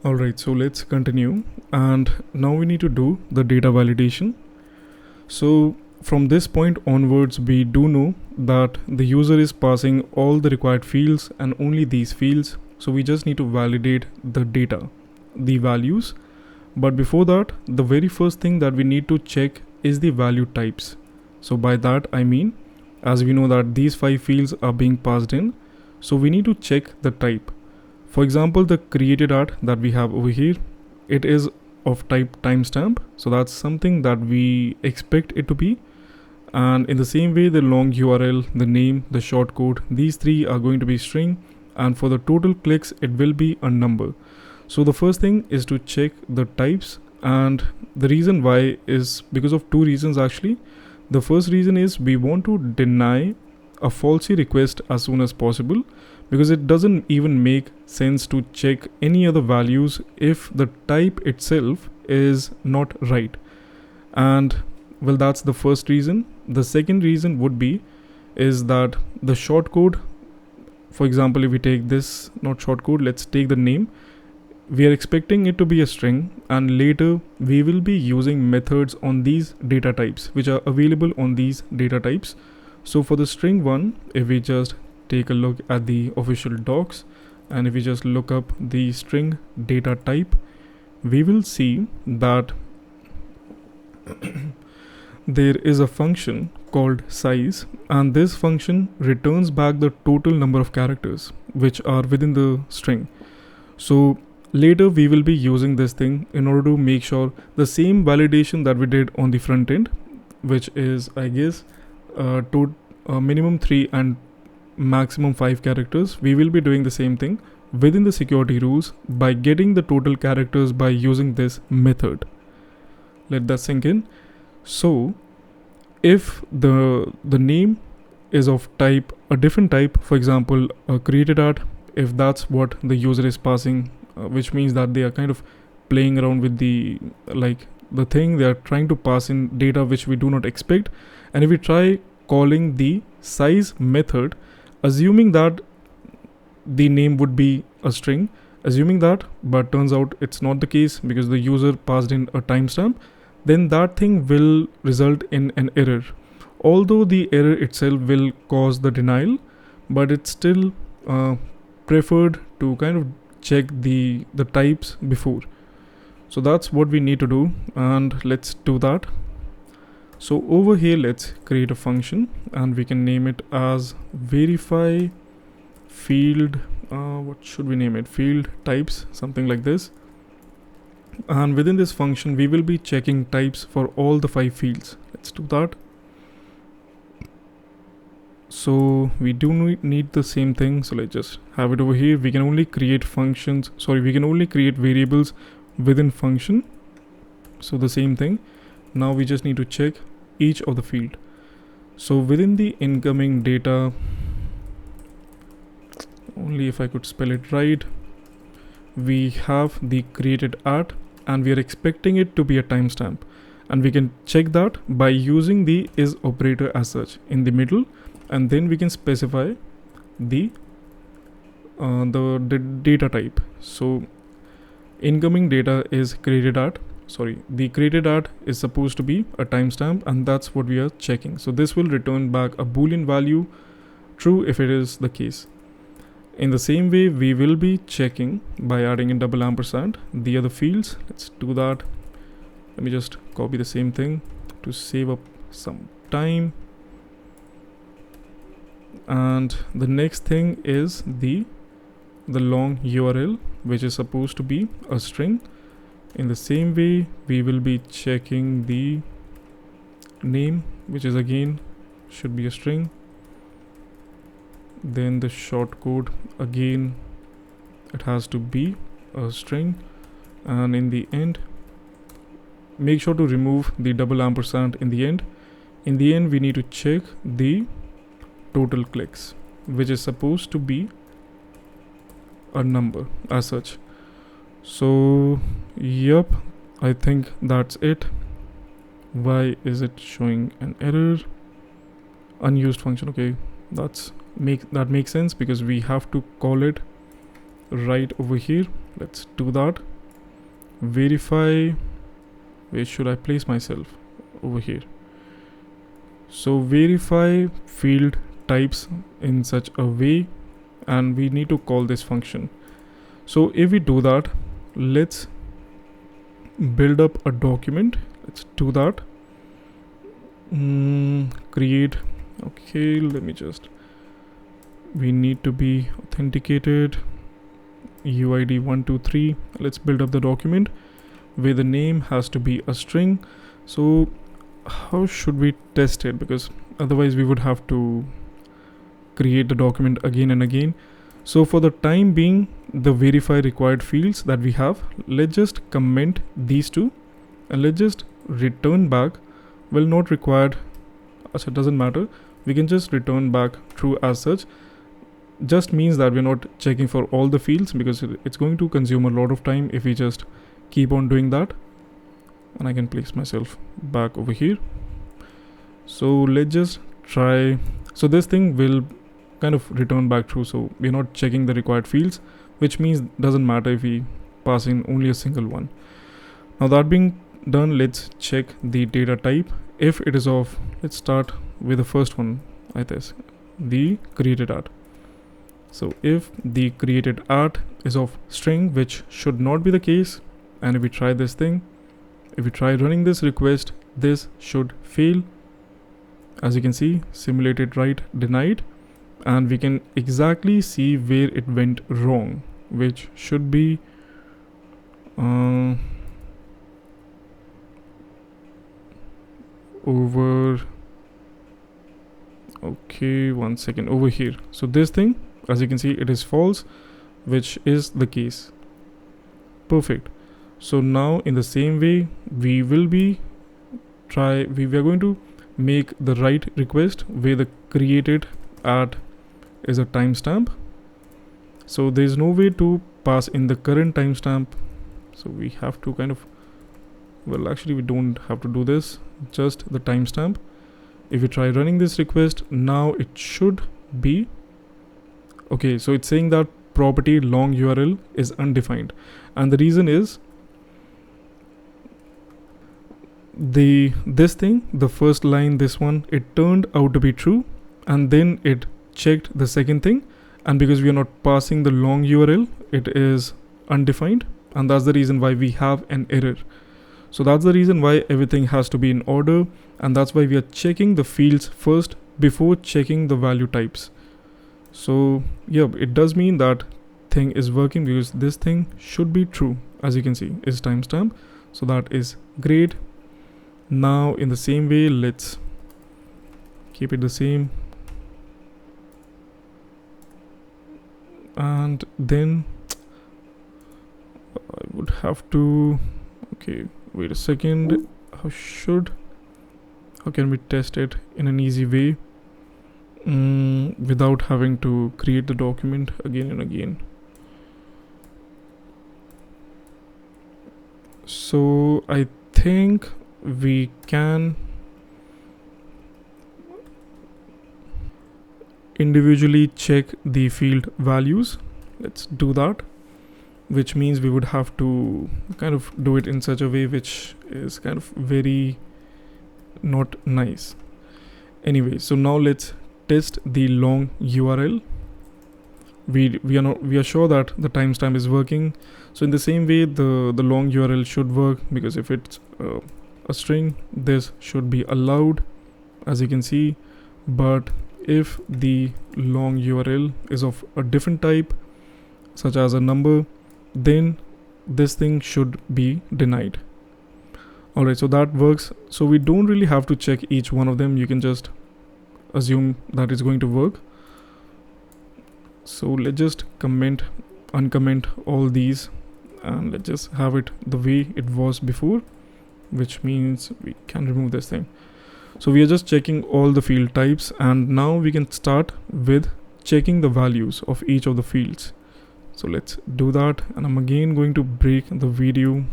Alright, so let's continue, and now we need to do the data validation. So from this point onwards, we do know that the user is passing all the required fields and only these fields. So we just need to validate the data, the values. But before that, the very first thing that we need to check is the value types. So by that I mean, as we know that these 5 fields are being passed in, so we need to check the type. For example, the created art that we have over here, it is of type timestamp, so that's something that we expect it to be. And in the same way, the long URL, the name, the shortcode, these 3 are going to be string, and for the total clicks it will be a number. So the first thing is to check the types, and the reason why is because of 2 reasons actually. The first reason is we want to deny a falsy request as soon as possible, because it doesn't even make sense to check any other values if the type itself is not right. And well, that's the first reason. The second reason would be is that the shortcode, for example, if we take this, not shortcode, let's take the name. We are expecting it to be a string, and later we will be using methods on these data types which are available on these data types. So for the string one, if we just take a look at the official docs, and if we just look up the string data type, we will see that there is a function called size, and this function returns back the total number of characters which are within the string. So later we will be using this thing in order to make sure the same validation that we did on the front end, which is I guess to minimum 3 and maximum 5 characters, we will be doing the same thing within the security rules by getting the total characters by using this method. Let that sink in. So if the name is of type a different type, for example a created art, if that's what the user is passing, which means that they are kind of playing around with the thing, they are trying to pass in data which we do not expect. And if we try calling the size method, assuming that the name would be a string, assuming that, but turns out it's not the case because the user passed in a timestamp, then that thing will result in an error. Although the error itself will cause the denial, but it's still preferred to kind of check the types before. So that's what we need to do, and let's do that. So over here, let's create a function, and we can name it as verify field, what should we name it, field types, something like this. And within this function we will be checking types for all the 5 fields. Let's do that. So we do need the same thing, so let's just have it over here. We can only create variables within function. So the same thing. Now we just need to check each of the field. So within the incoming data, only if I could spell it right, we have the created art, and we are expecting it to be a timestamp, and we can check that by using the is operator as such in the middle, and then we can specify the data type. So incoming data is created art. The created art is supposed to be a timestamp, and that's what we are checking. So this will return back a boolean value, true if it is the case. In the same way, we will be checking by adding in double ampersand the other fields. Let's do that. Let me just copy the same thing to save up some time. And the next thing is the long URL, which is supposed to be a string. In the same way, we will be checking the name, which is again should be a string. Then the shortcode, again it has to be a string, and in the end make sure to remove the double ampersand in the end. In the end we need to check the total clicks, which is supposed to be a number as such. So yep, I think that's it. Why is it showing an error? Unused function. Okay, that makes sense because we have to call it right over here. Let's do that. verify, where should I place myself? Over here. So verify field types in such a way, and we need to call this function. So if we do that, let's build up a document. Let's do that. Create. Okay, we need to be authenticated. UID 123. Let's build up the document where the name has to be a string. So how should we test it? Because otherwise we would have to create the document again and again. So for the time being, the verify required fields that we have, let's just comment these two and let's just return back. Well, not required, so it doesn't matter. We can just return back true as such. Just means that we're not checking for all the fields, because it's going to consume a lot of time if we just keep on doing that. And I can place myself back over here. So let's just try. So this thing will kind of return back true, so we're not checking the required fields, which means doesn't matter if we pass in only a single one. Now that being done, let's check the data type. If it is of, let's start with the first one, I guess, the created at. So if the created at is of string, which should not be the case, and if we try this thing, if we try running this request, this should fail. As you can see, simulated write denied, and we can exactly see where it went wrong, which should be over. Okay, 1 second, over here. So this thing, as you can see, it is false, which is the case. Perfect. So now in the same way, we are going to make the right request where the created at is a timestamp. So there is no way to pass in the current timestamp. So we have to kind of, well, actually we don't have to do this, just the timestamp. If we try running this request, now it should be okay. So it's saying that property long URL is undefined, and the reason is this thing, the first line, this one, it turned out to be true, and then it checked the second thing, and because we are not passing the long URL, it is undefined, and that's the reason why we have an error. So that's the reason why everything has to be in order, and that's why we are checking the fields first before checking the value types. So yeah, it does mean that thing is working, because this thing should be true, as you can see, is timestamp. So that is great. Now in the same way, let's keep it the same, and then I would have to, okay, wait a second, how can we test it in an easy way without having to create the document again and again? So I think we can individually check the field values. Let's do that, which means we would have to kind of do it in such a way which is kind of very not nice. Anyway, so now let's test the long URL. We are sure that the timestamp is working. So in the same way, the long URL should work, because if it's a string, this should be allowed, as you can see. But if the long URL is of a different type, such as a number, then this thing should be denied. Alright, so that works. So we don't really have to check each one of them. You can just assume that it's going to work. So let's just uncomment all these, and let's just have it the way it was before, which means we can remove this thing. So we are just checking all the field types, and now we can start with checking the values of each of the fields. So let's do that, and I'm again going to break the video